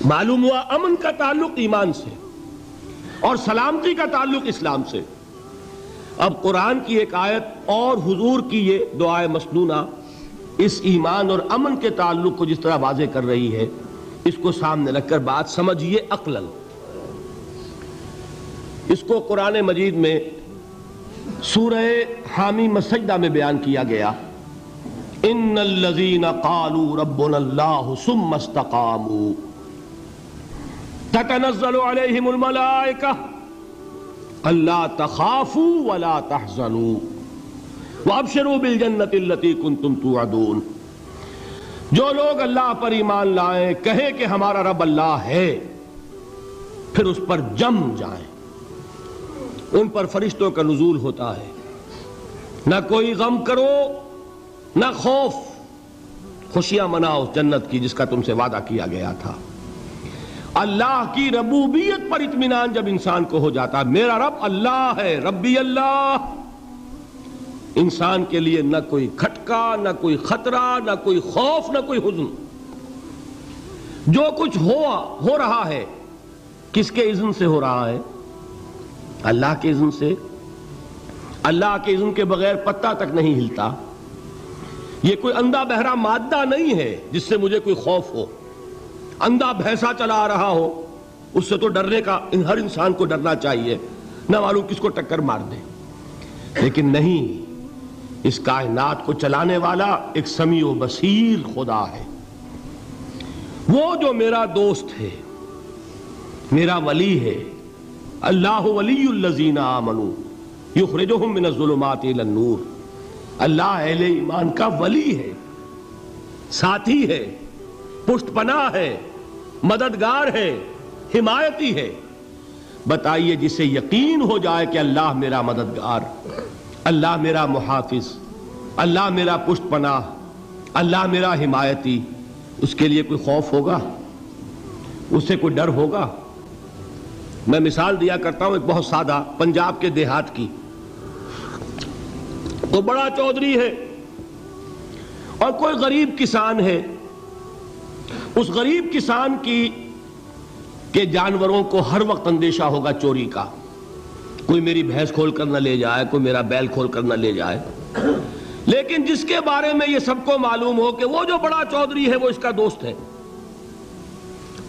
معلوم ہوا امن کا تعلق ایمان سے اور سلامتی کا تعلق اسلام سے۔ اب قرآن کی ایک آیت اور حضور کی یہ دعائے مسنونہ اس ایمان اور امن کے تعلق کو جس طرح واضح کر رہی ہے، اس کو سامنے رکھ کر بات سمجھیے عقلاً۔ اس کو قرآن مجید میں سورہ حامیم السجدہ میں بیان کیا گیا، ان الذین قالوا ربنا اللہ ثم استقاموا تتنزل علیہم الملائکہ الا تخافوا ولا تحزنوا وابشروا بالجنۃ التی کنتم توعدون۔ جو لوگ اللہ پر ایمان لائیں، کہیں کہ ہمارا رب اللہ ہے، پھر اس پر جم جائیں، ان پر فرشتوں کا نزول ہوتا ہے، نہ کوئی غم کرو نہ خوف، خوشیاں مناؤ اس جنت کی جس کا تم سے وعدہ کیا گیا تھا۔ اللہ کی ربوبیت پر اطمینان جب انسان کو ہو جاتا، میرا رب اللہ ہے، ربی اللہ، انسان کے لیے نہ کوئی کھٹکا، نہ کوئی خطرہ، نہ کوئی خوف، نہ کوئی حزن۔ جو کچھ ہو رہا ہے کس کے اذن سے ہو رہا ہے؟ اللہ کے اذن سے۔ اللہ کے اذن کے بغیر پتہ تک نہیں ہلتا۔ یہ کوئی اندھا بہرا مادہ نہیں ہے جس سے مجھے کوئی خوف ہو۔ اندھا بھینسا چلا آ رہا ہو، اس سے تو ڈرنے کا ہر انسان کو ڈرنا چاہیے، نہ معلوم کس کو ٹکر مار دے۔ لیکن نہیں، اس کائنات کو چلانے والا ایک سمیع و بصیر خدا ہے۔ وہ جو میرا دوست ہے، میرا ولی ہے، اللہ ولی الذین آمنوا یخرجہم من الظلمات الی النور۔ اللہ اہل ایمان کا ولی ہے، ساتھی ہے، پشت پناہ ہے، مددگار ہے، حمایتی ہے۔ بتائیے جسے یقین ہو جائے کہ اللہ میرا مددگار، اللہ میرا محافظ، اللہ میرا پشت پناہ، اللہ میرا حمایتی، اس کے لیے کوئی خوف ہوگا؟ اس سے کوئی ڈر ہوگا؟ میں مثال دیا کرتا ہوں ایک بہت سادہ، پنجاب کے دیہات کی۔ تو بڑا چودھری ہے اور کوئی غریب کسان ہے۔ اس غریب کسان کے جانوروں کو ہر وقت اندیشہ ہوگا چوری کا، کوئی میری بھینس کھول کر نہ لے جائے، کوئی میرا بیل کھول کر نہ لے جائے۔ لیکن جس کے بارے میں یہ سب کو معلوم ہو کہ وہ جو بڑا چودھری ہے وہ اس کا دوست ہے،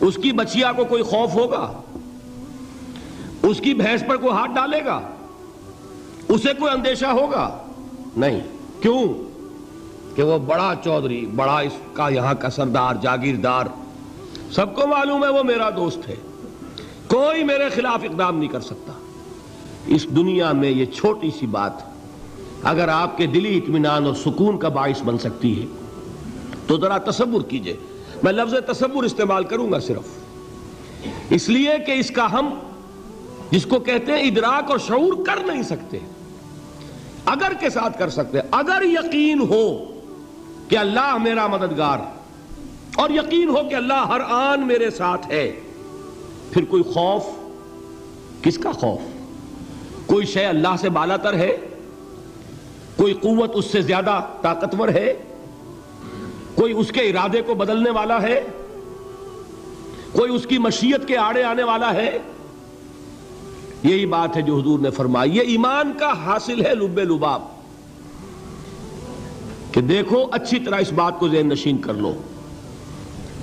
اس کی بچیا کو کوئی خوف ہوگا؟ اس کی بھینس پر کوئی ہاتھ ڈالے گا؟ اسے کوئی اندیشہ ہوگا؟ نہیں۔ کیوں؟ کہ وہ بڑا چودھری، بڑا اس کا یہاں کا سردار، جاگیردار، سب کو معلوم ہے وہ میرا دوست ہے، کوئی میرے خلاف اقدام نہیں کر سکتا۔ اس دنیا میں یہ چھوٹی سی بات اگر آپ کے دلی اطمینان اور سکون کا باعث بن سکتی ہے تو ذرا تصور کیجئے۔ میں لفظ تصور استعمال کروں گا صرف اس لیے کہ اس کا ہم جس کو کہتے ہیں ادراک اور شعور کر نہیں سکتے، اگر کے ساتھ کر سکتے۔ اگر یقین ہو کہ اللہ میرا مددگار اور یقین ہو کہ اللہ ہر آن میرے ساتھ ہے، پھر کوئی خوف، کس کا خوف؟ کوئی شے اللہ سے بالا تر ہے؟ کوئی قوت اس سے زیادہ طاقتور ہے؟ کوئی اس کے ارادے کو بدلنے والا ہے؟ کوئی اس کی مشیت کے آڑے آنے والا ہے؟ یہی بات ہے جو حضور نے فرمائی۔ یہ ایمان کا حاصل ہے لب لباب، کہ دیکھو اچھی طرح اس بات کو ذہن نشین کر لو،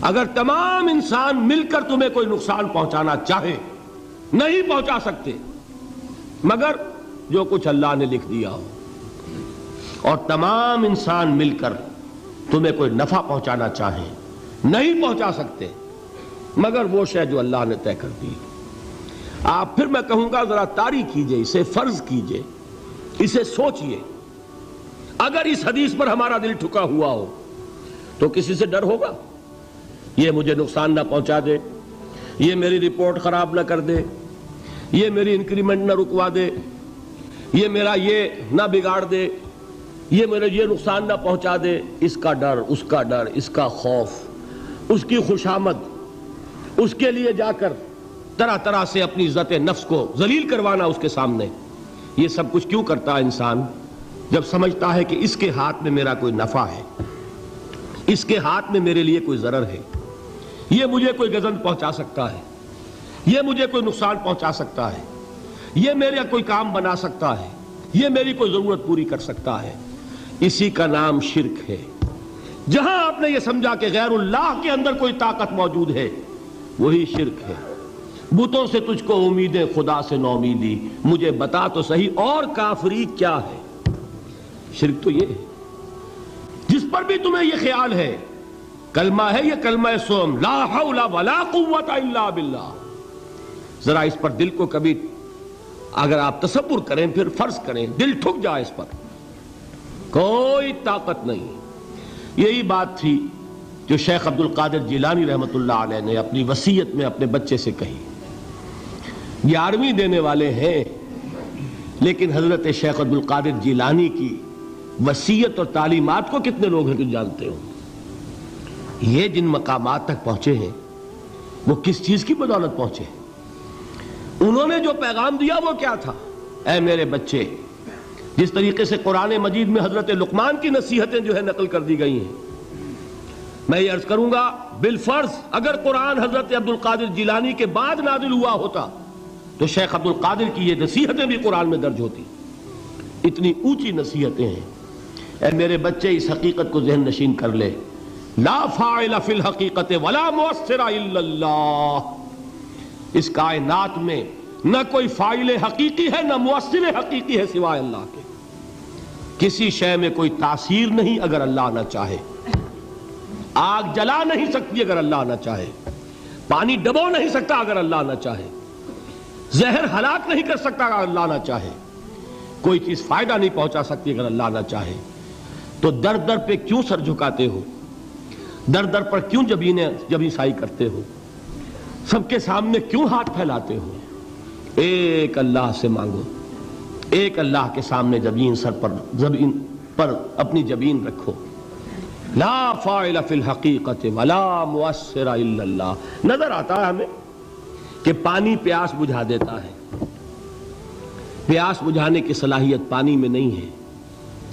اگر تمام انسان مل کر تمہیں کوئی نقصان پہنچانا چاہے نہیں پہنچا سکتے، مگر جو کچھ اللہ نے لکھ دیا ہو، اور تمام انسان مل کر تمہیں کوئی نفع پہنچانا چاہیں نہیں پہنچا سکتے، مگر وہ شے جو اللہ نے طے کر دی۔ آپ پھر میں کہوں گا ذرا طاری کیجئے، اسے فرض کیجئے، اسے سوچئے۔ اگر اس حدیث پر ہمارا دل ٹھکا ہوا ہو تو کسی سے ڈر ہوگا؟ یہ مجھے نقصان نہ پہنچا دے، یہ میری رپورٹ خراب نہ کر دے، یہ میری انکریمنٹ نہ رکوا دے، یہ میرا یہ نہ بگاڑ دے، یہ میرے یہ نقصان نہ پہنچا دے۔ اس کا ڈر، اس کا ڈر، اس کا خوف، اس کی خوشامد، اس کے لیے جا کر طرح طرح سے اپنی عزت نفس کو ذلیل کروانا اس کے سامنے، یہ سب کچھ کیوں کرتا ہے انسان؟ جب سمجھتا ہے کہ اس کے ہاتھ میں میرا کوئی نفع ہے، اس کے ہاتھ میں میرے لیے کوئی ضرر ہے، یہ مجھے کوئی گزن پہنچا سکتا ہے، یہ مجھے کوئی نقصان پہنچا سکتا ہے، یہ میرے کوئی کام بنا سکتا ہے، یہ میری کوئی ضرورت پوری کر سکتا ہے، اسی کا نام شرک ہے۔ جہاں آپ نے یہ سمجھا کہ غیر اللہ کے اندر کوئی طاقت موجود ہے، وہی شرک ہے۔ بتوں سے تجھ کو امیدیں، خدا سے نومیدی، مجھے بتا تو صحیح اور کافری کیا ہے؟ شرک تو یہ ہے۔ جس پر بھی تمہیں یہ خیال ہے، کلمہ ہے یہ کلمہ سوم، لا حول ولا قوت الا باللہ، ذرا اس پر دل کو کبھی اگر آپ تصور کریں، پھر فرض کریں، دل ٹھک جائے اس پر، کوئی طاقت نہیں۔ یہی بات تھی جو شیخ عبد القادر جیلانی رحمۃ اللہ علیہ نے اپنی وصیت میں اپنے بچے سے کہی۔ 11ویں دینے والے ہیں، لیکن حضرت شیخ عبد القادر جیلانی کی وصیت اور تعلیمات کو کتنے لوگ ہیں جو جانتے ہوں؟ یہ جن مقامات تک پہنچے ہیں وہ کس چیز کی بدولت پہنچے ہیں؟ انہوں نے جو پیغام دیا وہ کیا تھا؟ اے میرے بچے، جس طریقے سے قرآن مجید میں حضرت لقمان کی نصیحتیں جو ہے نقل کر دی گئی ہیں، میں یہ عرض کروں گا بالفرض اگر قرآن حضرت عبد القادر جیلانی کے بعد نازل ہوا ہوتا تو شیخ عبد القادر کی یہ نصیحتیں بھی قرآن میں درج ہوتی۔ اتنی اونچی نصیحتیں ہیں۔ اے میرے بچے، اس حقیقت کو ذہن نشین کر لے، لا فاعل فی الحقیقت ولا مؤثر الا اللہ۔ اس کائنات میں نہ کوئی فاعل حقیقی ہے نہ مؤثر حقیقی ہے سوائے اللہ کے۔ کسی شے میں کوئی تاثیر نہیں اگر اللہ نہ چاہے۔ آگ جلا نہیں سکتی اگر اللہ نہ چاہے، پانی ڈبو نہیں سکتا اگر اللہ نہ چاہے، زہر ہلاک نہیں کر سکتا اگر اللہ نہ چاہے، کوئی چیز فائدہ نہیں پہنچا سکتی اگر اللہ نہ چاہے۔ تو در در پہ کیوں سر جھکاتے ہو؟ در در پر کیوں جبیں سائی کرتے ہو؟ سب کے سامنے کیوں ہاتھ پھیلاتے ہو؟ ایک اللہ سے مانگو، ایک اللہ کے سامنے زمین پر اپنی جبین رکھو۔ لا فاعل فی الحقیقت ولا مؤثر الا اللہ۔ نظر آتا ہے ہمیں کہ پانی پیاس بجھا دیتا ہے، پیاس بجھانے کی صلاحیت پانی میں نہیں ہے،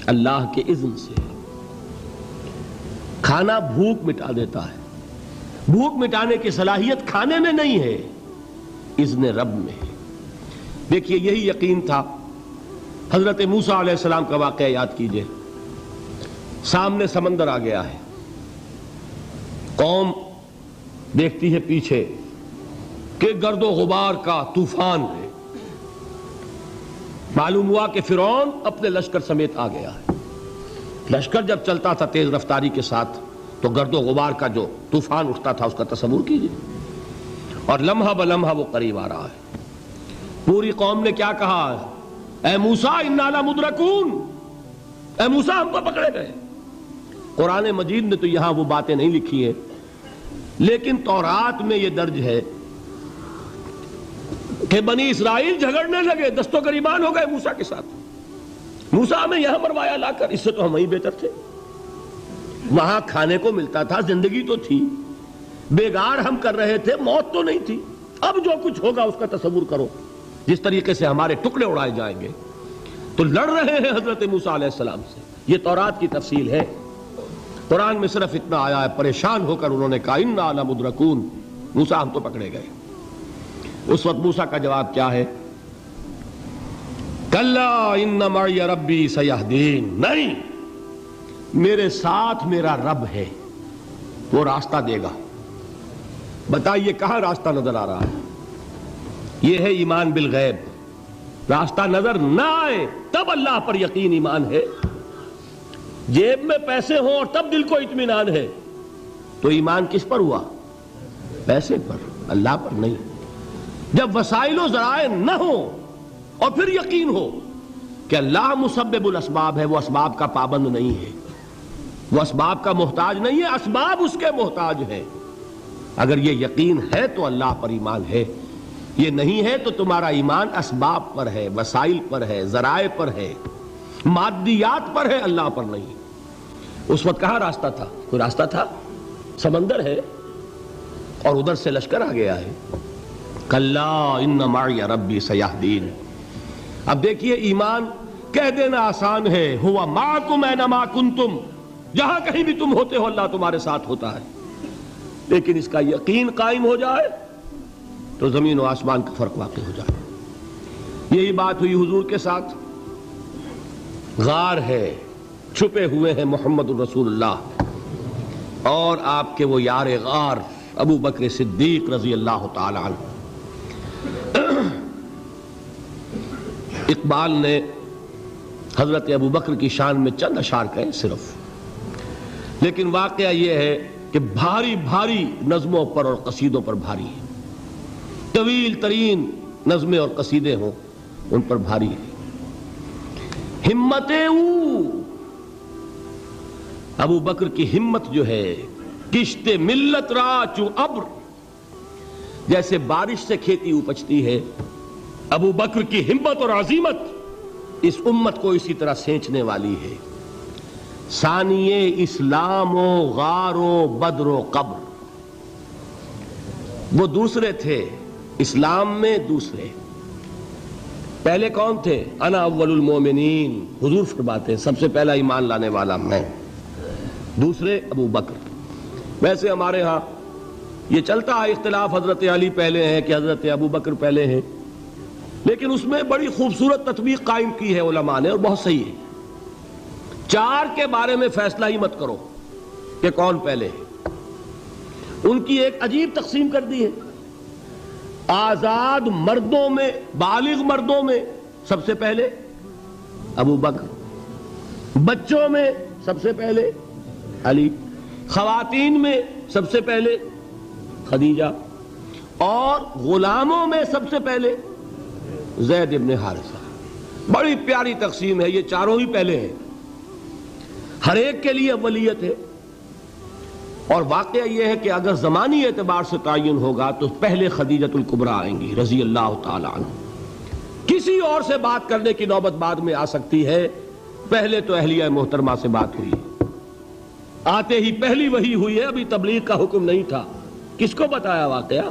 اللہ کے اذن سے۔ کھانا بھوک مٹا دیتا ہے، بھوک مٹانے کی صلاحیت کھانے میں نہیں ہے، اذن رب میں ہے۔ دیکھیے یہی یقین تھا۔ حضرت موسیٰ علیہ السلام کا واقعہ یاد کیجئے۔ سامنے سمندر آ گیا ہے، قوم دیکھتی ہے پیچھے کہ گرد و غبار کا طوفان ہے۔ معلوم ہوا کہ فرعون اپنے لشکر سمیت آ گیا ہے۔ لشکر جب چلتا تھا تیز رفتاری کے ساتھ تو گرد و غبار کا جو طوفان اٹھتا تھا اس کا تصور کیجئے، اور لمحہ بلمحہ وہ قریب آ رہا ہے۔ پوری قوم نے کیا کہا؟ اے موسیٰ انا لمدرکون، اے موسیٰ ہم کو پکڑے گئے۔ قرآن مجید نے تو یہاں وہ باتیں نہیں لکھی ہیں، لیکن تورات میں یہ درج ہے کہ بنی اسرائیل جھگڑنے لگے، دست و گریبان ہو گئے موسیٰ کے ساتھ۔ موسیٰ ہمیں یہاں مروایا لا کر، اس سے تو ہم ہی بہتر تھے، وہاں کھانے کو ملتا تھا، زندگی تو تھی، بیگار ہم کر رہے تھے، موت تو نہیں تھی۔ اب جو کچھ ہوگا اس کا تصور کرو، جس طریقے سے ہمارے ٹکڑے اڑائے جائیں گے۔ تو لڑ رہے ہیں حضرت موسیٰ علیہ السلام سے۔ یہ تورات کی تفصیل ہے، قرآن میں صرف اتنا آیا ہے، پریشان ہو کر انہوں نے کہا انا لمدرکون، موسیٰ ہم تو پکڑے گئے۔ اس وقت موسیٰ کا جواب کیا ہے؟ کلا ان معی ربی سیہدین، نہیں، میرے ساتھ میرا رب ہے، وہ راستہ دے گا۔ بتائیے کہاں راستہ نظر آ رہا ہے؟ یہ ہے ایمان بالغیب۔ راستہ نظر نہ آئے تب اللہ پر یقین ایمان ہے۔ جیب میں پیسے ہوں اور تب دل کو اطمینان ہے تو ایمان کس پر ہوا؟ پیسے پر، اللہ پر نہیں۔ جب وسائل و ذرائع نہ ہوں اور پھر یقین ہو کہ اللہ مسبب الاسباب ہے، وہ اسباب کا پابند نہیں ہے، وہ اسباب کا محتاج نہیں ہے، اسباب اس کے محتاج ہیں۔ اگر یہ یقین ہے تو اللہ پر ایمان ہے، یہ نہیں ہے تو تمہارا ایمان اسباب پر ہے، وسائل پر ہے، ذرائع پر ہے، مادیات پر ہے، اللہ پر نہیں۔ اس وقت کہاں راستہ تھا؟ کوئی راستہ تھا؟ سمندر ہے اور ادھر سے لشکر آ گیا ہے۔ کلا ان معی ربی سیہدین۔ اب دیکھیے ایمان کہہ دینا آسان ہے، ہوا معکم اینما کنتم، جہاں کہیں بھی تم ہوتے ہو اللہ تمہارے ساتھ ہوتا ہے۔ لیکن اس کا یقین قائم ہو جائے تو زمین و آسمان کا فرق واقع ہو جائے. یہی بات ہوئی حضور کے ساتھ. غار ہے، چھپے ہوئے ہیں محمد الرسول اللہ اور آپ کے وہ یار غار ابو بکر صدیق رضی اللہ تعالی عنہ. اقبال نے حضرت ابو بکر کی شان میں چند اشعار کہے صرف، لیکن واقعہ یہ ہے کہ بھاری بھاری نظموں پر اور قصیدوں پر بھاری ہے. طویل ترین نظمیں اور قصیدے ہوں ان پر بھاری ہے. ہمت ابو بکر کی ہمت جو ہے، کشت ملت را چو ابر، جیسے بارش سے کھیتی اپجتی ہے، ابو بکر کی ہمت اور عزیمت اس امت کو اسی طرح سینچنے والی ہے. ثانیے اسلام و غار و بدر و قبر، وہ دوسرے تھے اسلام میں، دوسرے. پہلے کون تھے؟ انا اول المومنین، حضور فرماتے ہیں سب سے پہلا ایمان لانے والا میں. دوسرے ابو بکر. ویسے ہمارے ہاں یہ چلتا ہے اختلاف، حضرت علی پہلے ہیں کہ حضرت ابو بکر پہلے ہیں، لیکن اس میں بڑی خوبصورت تطبیق قائم کی ہے علماء نے اور بہت صحیح ہے. چار کے بارے میں فیصلہ ہی مت کرو کہ کون پہلے ہے. ان کی ایک عجیب تقسیم کر دی ہے. آزاد مردوں میں، بالغ مردوں میں سب سے پہلے ابو بکر، بچوں میں سب سے پہلے علی، خواتین میں سب سے پہلے خدیجہ، اور غلاموں میں سب سے پہلے زید ابن حارثہ. بڑی پیاری تقسیم ہے. یہ چاروں ہی پہلے ہیں، ہر ایک کے لیے اولیت ہے. اور واقعہ یہ ہے کہ اگر زمانی اعتبار سے تعین ہوگا تو پہلے خدیجۃ الکبریٰ آئیں گی رضی اللہ تعالی عنہ. کسی اور سے بات کرنے کی نوبت بعد میں آ سکتی ہے، پہلے تو اہلیہ محترمہ سے بات ہوئی ہے. آتے ہی پہلی وحی ہوئی ہے، ابھی تبلیغ کا حکم نہیں تھا. کس کو بتایا واقعہ؟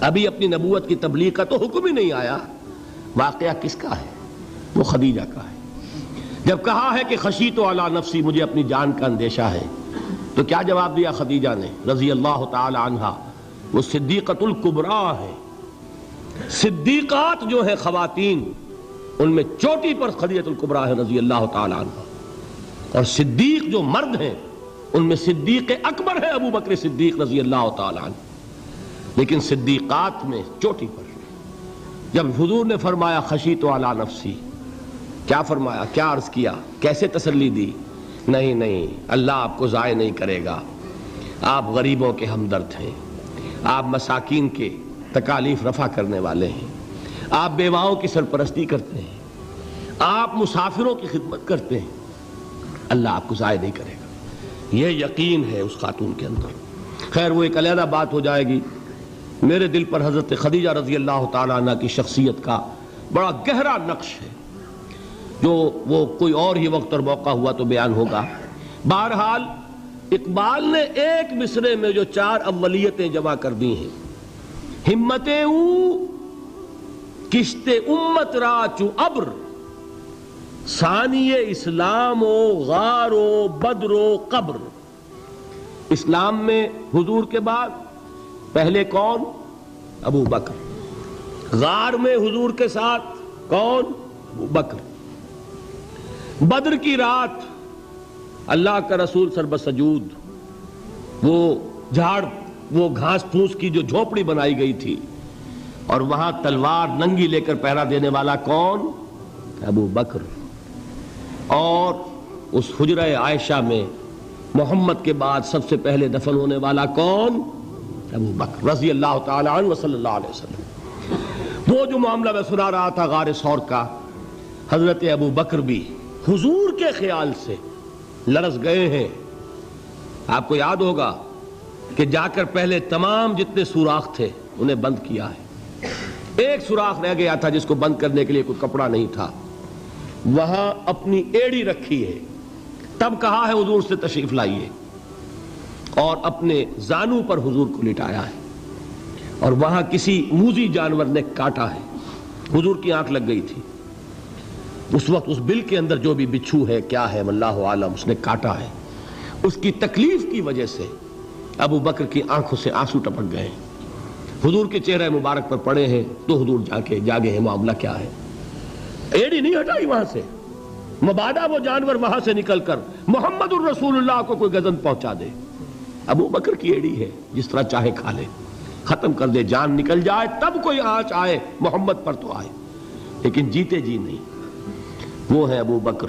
ابھی اپنی نبوت کی تبلیغ کا تو حکم ہی نہیں آیا. واقعہ کس کا ہے؟ وہ خدیجہ کا ہے. جب کہا ہے کہ خشیت علی نفسی، مجھے اپنی جان کا اندیشہ ہے، تو کیا جواب دیا خدیجہ نے رضی اللہ تعالی عنہا؟ وہ صدیقۃ الکبریٰ ہے. صدیقات جو ہیں خواتین، ان میں چوٹی پر خدیجۃ الکبریٰ ہے رضی اللہ تعالی عنہا. اور صدیق جو مرد ہیں ان میں صدیق اکبر ہے ابو بکر صدیق رضی اللہ تعالی عنہ. لیکن صدیقات میں چوٹی پر. جب حضور نے فرمایا خشیت علی نفسی، کیا فرمایا، کیا عرض کیا، کیسے تسلی دی؟ نہیں، اللہ آپ کو ضائع نہیں کرے گا. آپ غریبوں کے ہمدرد ہیں، آپ مساکین کے تکالیف رفع کرنے والے ہیں، آپ بیواؤں کی سرپرستی کرتے ہیں، آپ مسافروں کی خدمت کرتے ہیں. اللہ آپ کو ضائع نہیں کرے گا. یہ یقین ہے اس خاتون کے اندر. خیر وہ ایک علیحدہ بات ہو جائے گی. میرے دل پر حضرت خدیجہ رضی اللہ تعالیٰ عنہ کی شخصیت کا بڑا گہرا نقش ہے، جو وہ کوئی اور ہی وقت اور موقع ہوا تو بیان ہوگا. بہرحال اقبال نے ایک مصرے میں جو چار اولیتیں جمع کر دی ہیں، ہمتیں کشت امت را چو ابر، ثانی اسلام و غار و بدر و قبر. اسلام میں حضور کے بعد پہلے کون؟ ابو بکر. غار میں حضور کے ساتھ کون؟ ابو بکر. بدر کی رات اللہ کا رسول سر بسجود، وہ جھاڑ، وہ گھاس پھوس کی جو جھوپڑی بنائی گئی تھی، اور وہاں تلوار ننگی لے کر پہرا دینے والا کون؟ ابو بکر. اور اس حجرہ عائشہ میں محمد کے بعد سب سے پہلے دفن ہونے والا کون؟ ابو بکر رضی اللہ تعالی عنہ وصلی اللہ علیہ وسلم. وہ جو معاملہ میں سنا رہا تھا غار ثور کا، حضرت ابو بکر بھی حضور کے خیال سے لرز گئے ہیں. آپ کو یاد ہوگا کہ جا کر پہلے تمام جتنے سوراخ تھے انہیں بند کیا ہے. ایک سوراخ رہ گیا تھا جس کو بند کرنے کے لیے کوئی کپڑا نہیں تھا. وہاں اپنی ایڑی رکھی ہے. تب کہا ہے حضور سے تشریف لائیے، اور اپنے زانو پر حضور کو لٹایا ہے. اور وہاں کسی موذی جانور نے کاٹا ہے. حضور کی آنکھ لگ گئی تھی. اس وقت اس بل کے اندر جو بھی بچھو ہے، کیا ہے واللہ عالم، اس نے کاٹا ہے. اس کی تکلیف کی وجہ سے ابو بکر کی آنکھوں سے آنسو ٹپک گئے، حضور کے چہرے مبارک پر پڑے ہیں تو حضور جاگے ہیں، معاملہ کیا ہے؟ ایڑی نہیں ہٹائی وہاں سے، مبادا وہ جانور وہاں سے نکل کر محمد الرسول اللہ کو کوئی گزن پہنچا دے۔ ابو بکر کی ایڑی ہے، جس طرح چاہے کھا لے، ختم کر دے، جان نکل جائے تب کوئی آنچ آئے محمد پر تو آئے، لیکن جیتے جی نہیں۔ وہ ہے ابو بکر۔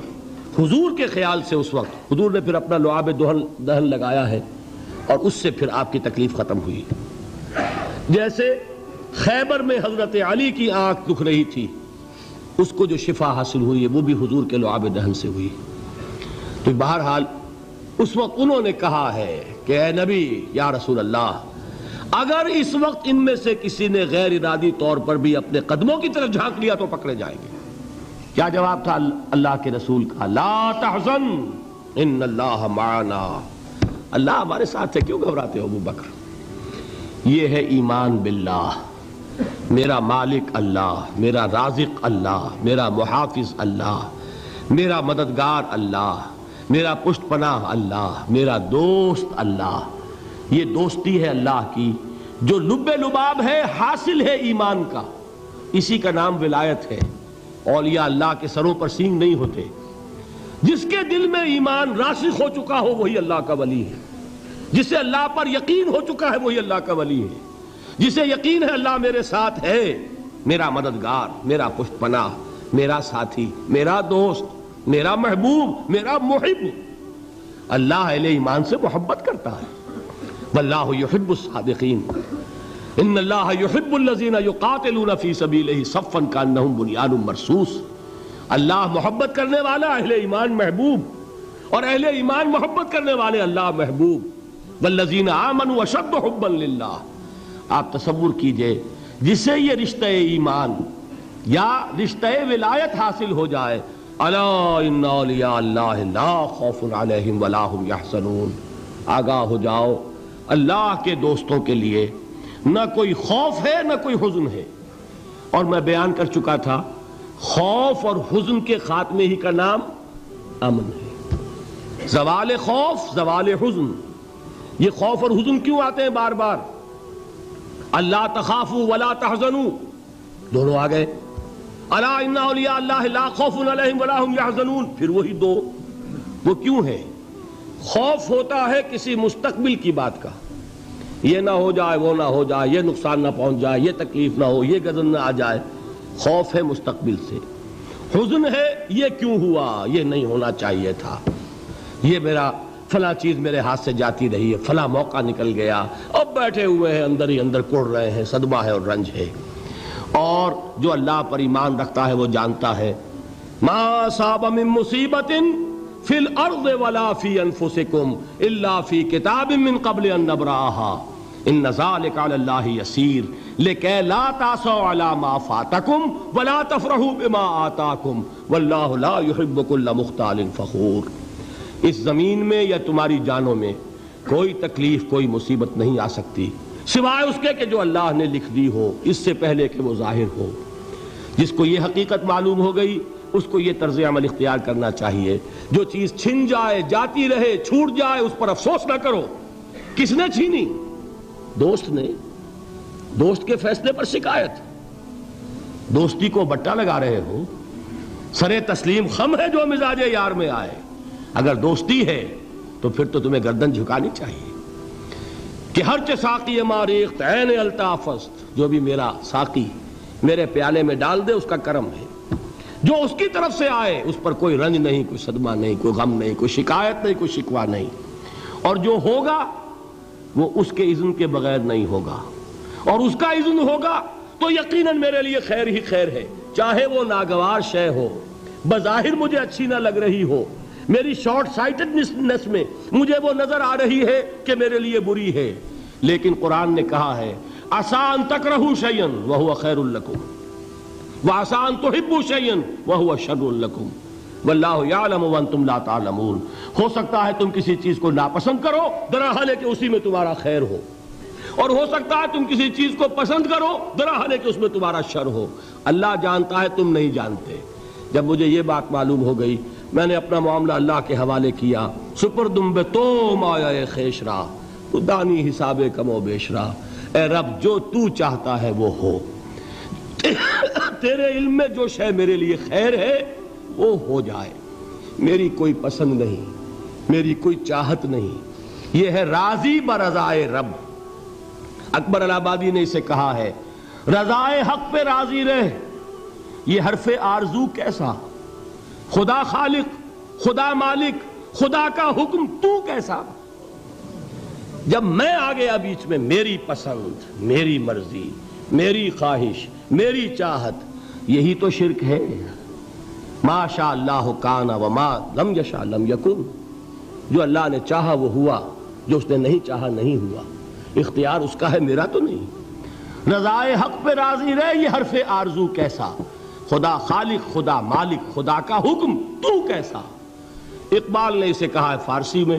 حضور کے خیال سے اس وقت حضور نے پھر اپنا لعاب دہن لگایا ہے اور اس سے پھر آپ کی تکلیف ختم ہوئی۔ جیسے خیبر میں حضرت علی کی آنکھ دکھ رہی تھی، اس کو جو شفا حاصل ہوئی ہے وہ بھی حضور کے لعاب دہن سے ہوئی۔ تو بہرحال اس وقت انہوں نے کہا ہے کہ اے نبی یا رسول اللہ، اگر اس وقت ان میں سے کسی نے غیر ارادی طور پر بھی اپنے قدموں کی طرف جھانک لیا تو پکڑے جائیں گے۔ کیا جواب تھا اللہ کے رسول کا؟ لا تحزن ان اللہ معنا، اللہ ہمارے ساتھ ہے، کیوں گھبراتے ہو ابو بکر؟ یہ ہے ایمان باللہ، میرا مالک اللہ، میرا رازق اللہ، میرا محافظ اللہ، میرا مددگار اللہ، میرا پشت پناہ اللہ، میرا دوست اللہ۔ یہ دوستی ہے اللہ کی جو لب لباب ہے، حاصل ہے ایمان کا، اسی کا نام ولایت ہے۔ اولیاء اللہ کے سروں پر سینگ نہیں ہوتے، جس کے دل میں ایمان راسخ ہو چکا ہو وہی اللہ کا ولی ہے، جسے اللہ پر یقین ہو چکا ہے وہی اللہ کا ولی ہے، جسے یقین ہے اللہ میرے ساتھ ہے، میرا مددگار، میرا پشت پناہ، میرا ساتھی، میرا دوست، میرا محبوب، میرا محب۔ اللہ اہل ایمان سے محبت کرتا ہے۔ واللہ یحب الصادقین، ان اللہ یحب الذین یقاتلون فی سبیلہ صفا کانہم بنیان مرصوص۔ اللہ محبت کرنے والا، اہل ایمان محبوب، اور اہل ایمان محبت کرنے والے اللہ محبوب۔ والذین آمنوا اشد حبا للہ۔ آپ تصور کیجئے جسے یہ رشتہ ایمان یا رشتہ ولایت حاصل ہو جائے، الا ان اولیاء اللہ لا خوف علیہم ولا هم یحزنون، آگاہ ہو جاؤ، اللہ کے دوستوں کے لیے نہ کوئی خوف ہے نہ کوئی حزن ہے۔ اور میں بیان کر چکا تھا، خوف اور حزن کے خاتمے ہی کا نام امن ہے۔ زوال خوف، زوال حزن۔ یہ خوف اور حزن کیوں آتے ہیں بار بار؟ اللہ تخافوا ولا تحزنوا، دونوں آ گئے۔ الا ان اولیاء اللہ لا خوف علیہم ولا هم یحزنون، پھر وہی دو۔ وہ کیوں ہے؟ خوف ہوتا ہے کسی مستقبل کی بات کا، یہ نہ ہو جائے، وہ نہ ہو جائے، یہ نقصان نہ پہنچ جائے، یہ تکلیف نہ ہو، یہ غضب نہ آ جائے۔ خوف ہے مستقبل سے۔ حزن ہے یہ کیوں ہوا، یہ نہیں ہونا چاہیے تھا، یہ میرا فلاں چیز میرے ہاتھ سے جاتی رہی ہے، فلاں موقع نکل گیا، اب بیٹھے ہوئے ہیں اندر ہی اندر کڑ رہے ہیں، صدمہ ہے اور رنج ہے۔ اور جو اللہ پر ایمان رکھتا ہے وہ جانتا ہے ما اصاب من مصیبت فی الارض ولا فی انفسکم الا فی کتاب من قبل ان نبرأها ان ذلک علی اللہ یسیر لکی لا تعصوا علی ما فاتکم ولا تفرحوا بما آتاکم واللہ لا يحب کل مختال فخور۔ اس زمین میں یا تمہاری جانوں میں کوئی تکلیف، کوئی مصیبت نہیں آ سکتی سوائے اس کے کہ جو اللہ نے لکھ دی ہو، اس سے پہلے کہ وہ ظاہر ہو۔ جس کو یہ حقیقت معلوم ہو گئی اس کو یہ طرز عمل اختیار کرنا چاہیے، جو چیز چھن جائے، جاتی رہے، چھوٹ جائے، اس پر افسوس نہ کرو۔ کس نے چھینی؟ دوست نے۔ دوست کے فیصلے پر شکایت، دوستی کو بٹا لگا رہے ہو، سرے تسلیم خم ہے جو مزاج یار میں آئے۔ اگر دوستی ہے تو پھر تو تمہیں گردن جھکانی چاہیے کہ ہر چہ ساقی ماریخت عین الطافست، جو بھی میرا ساقی میرے پیالے میں ڈال دے اس کا کرم ہے، جو اس کی طرف سے آئے اس پر کوئی رنج نہیں، کوئی صدمہ نہیں، کوئی غم نہیں، کوئی شکایت نہیں، کوئی شکوہ نہیں، اور جو ہوگا وہ اس کے اذن کے بغیر نہیں ہوگا، اور اس کا اذن ہوگا تو یقیناً میرے لیے خیر ہی خیر ہے، چاہے وہ ناگوار شے ہو، بظاہر مجھے اچھی نہ لگ رہی ہو، میری شارٹ سائٹڈنس میں مجھے وہ نظر آ رہی ہے کہ میرے لیے بری ہے، لیکن قرآن نے کہا ہے عسیٰ ان تکرہوا شیئا وہو خیر لکم وعسیٰ ان تحبوا شیئا وہو شر لکم واللہ یعلم وانتم لا تعلمون۔ ہو سکتا ہے تم کسی چیز کو ناپسند کرو درحال ہے کہ اسی میں تمہارا خیر ہو، اور ہو سکتا ہے تم کسی چیز کو پسند کرو درحال ہے کہ اس میں تمہارا شر ہو۔ اللہ جانتا ہے، تم نہیں جانتے۔ جب مجھے یہ بات معلوم ہو گئی میں نے اپنا معاملہ اللہ کے حوالے کیا۔ سپردم بے توم آیا خیش را دانی حساب کم و بیش رہا، اے رب جو تو چاہتا ہے وہ ہو، تیرے علم میں جو شے میرے لیے خیر ہے وہ ہو جائے، میری کوئی پسند نہیں، میری کوئی چاہت نہیں، یہ ہے راضی برضائے رب۔ اکبر الہ آبادی نے اسے کہا ہے رضائے حق پہ راضی رہ، یہ حرف آرزو کیسا، خدا خالق، خدا مالک، خدا کا حکم تو کیسا؟ جب میں آ گیا بیچ میں میری پسند، میری مرضی، میری خواہش، میری چاہت، یہی تو شرک ہے۔ ما شاء اللہ کان وما لم یشاء لم یکن، جو اللہ نے چاہا وہ ہوا، جو اس نے نہیں چاہا نہیں ہوا، اختیار اس کا ہے، میرا تو نہیں۔ رضائے حق پہ راضی رہے، یہ حرف آرزو کیسا، خدا خالق، خدا مالک، خدا کا حکم تو کیسا؟ اقبال نے اسے کہا ہے فارسی میں،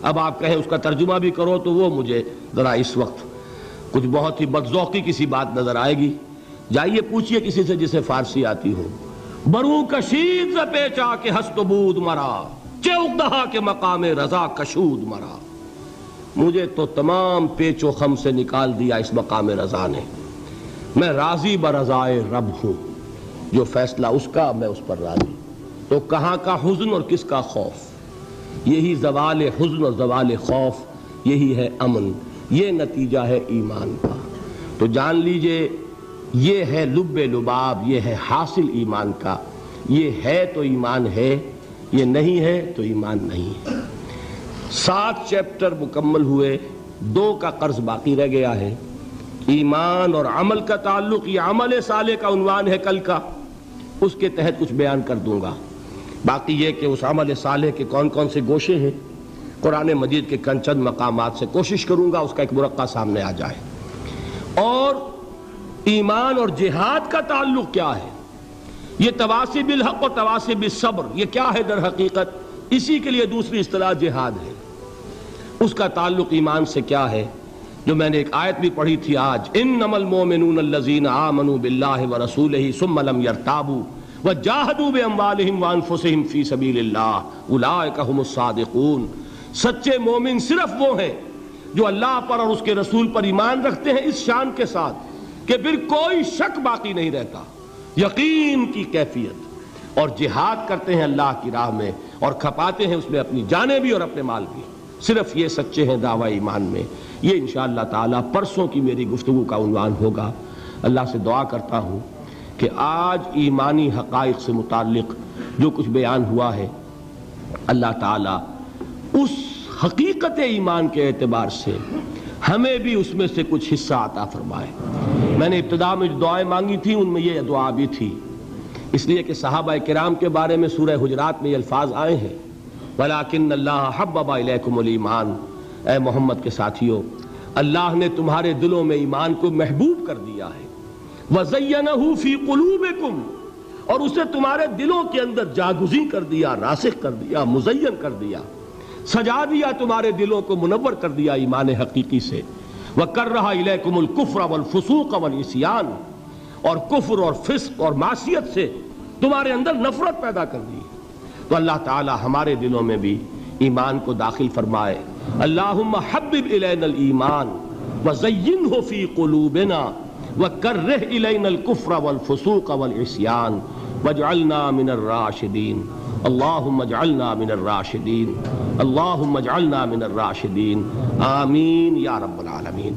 اب آپ کہیں اس کا ترجمہ بھی کرو تو وہ مجھے ذرا اس وقت کچھ بہت ہی بدذوقی کسی بات نظر آئے گی، جائیے پوچھئے کسی سے جسے فارسی آتی ہو۔ برو کشید ز پیچا کے ہست و بود مرا، چوک دہا کے مقام رضا کشود مرا، مجھے تو تمام پیچ و خم سے نکال دیا اس مقام رضا نے، میں راضی برضائے رب ہوں، جو فیصلہ اس کا میں اس پر راضی، تو کہاں کا حزن اور کس کا خوف؟ یہی زوال حزن اور زوال خوف، یہی ہے امن، یہ نتیجہ ہے ایمان کا۔ تو جان لیجئے یہ ہے لب لباب، یہ ہے حاصل ایمان کا، یہ ہے تو ایمان ہے، یہ نہیں ہے تو ایمان نہیں ہے۔ 7 چیپٹر مکمل ہوئے، 2 کا قرض باقی رہ گیا ہے۔ ایمان اور عمل کا تعلق، یہ عمل صالح کا عنوان ہے کل کا، اس کے تحت کچھ بیان کر دوں گا۔ باقی یہ کہ اس عمل صالح کے کون کون سے گوشے ہیں، قرآن مجید کے چند مقامات سے کوشش کروں گا اس کا ایک مرقع سامنے آ جائے۔ اور ایمان اور جہاد کا تعلق کیا ہے، یہ تواصی بالحق اور تواصی بالصبر، یہ کیا ہے در حقیقت؟ اسی کے لیے دوسری اصطلاح جہاد ہے، اس کا تعلق ایمان سے کیا ہے، جو میں نے ایک آیت بھی پڑھی تھی آج، انما المؤمنون الذین آمنوا باللہ ورسولہ ثم لم یرتابوا وجاہدوا باموالہم وانفسہم فی سبیل اللہ اولئک ھم الصادقون۔ سچے مومن صرف وہ ہیں جو اللہ پر اور اس کے رسول پر ایمان رکھتے ہیں اس شان کے ساتھ کہ پھر کوئی شک باقی نہیں رہتا، یقین کی کیفیت، اور جہاد کرتے ہیں اللہ کی راہ میں اور کھپاتے ہیں اس میں اپنی جانیں بھی اور اپنے مال بھی، صرف یہ سچے ہیں دعوی ایمان میں۔ یہ انشاءاللہ تعالی پرسوں کی میری گفتگو کا عنوان ہوگا۔ اللہ سے دعا کرتا ہوں کہ آج ایمانی حقائق سے متعلق جو کچھ بیان ہوا ہے، اللہ تعالی اس حقیقت ایمان کے اعتبار سے ہمیں بھی اس میں سے کچھ حصہ عطا فرمائے۔ میں نے ابتدا میں جو دعائیں مانگی تھیں ان میں یہ دعا بھی تھی، اس لیے کہ صحابہ کرام کے بارے میں سورہ حجرات میں یہ الفاظ آئے ہیں، وَلَٰكِنَّ اللَّهَ حَبَّبَ إِلَيْكُمُ الْإِيمَانَ، اے محمد کے ساتھیو، اللہ نے تمہارے دلوں میں ایمان کو محبوب کر دیا ہے، وَزَيَّنَهُ فِي قُلُوبِكُمْ، اور اسے تمہارے دلوں کے اندر جاگزیں کر دیا، راسخ کر دیا، مزین کر دیا، سجا دیا، تمہارے دلوں کو منور کر دیا ایمان حقیقی سے، وَكَرَّهَ إِلَيْكُمُ الْكُفْرَ وَالْفُسُوقَ وَالْعِصْيَانَ، اور کفر اور فسق اور معصیت سے تمہارے اندر نفرت پیدا کر دی۔ تو اللہ تعالی ہمارے دلوں میں بھی ایمان کو داخل فرمائے۔ اللہم حبب الینا الایمان وزینہ فی قلوبنا وکرہ الینا الکفر والفسوق والعصیان واجعلنا من الراشدین، اللہم اجعلنا من الراشدین، اللہم اجعلنا من الراشدین، آمین یا رب العالمین۔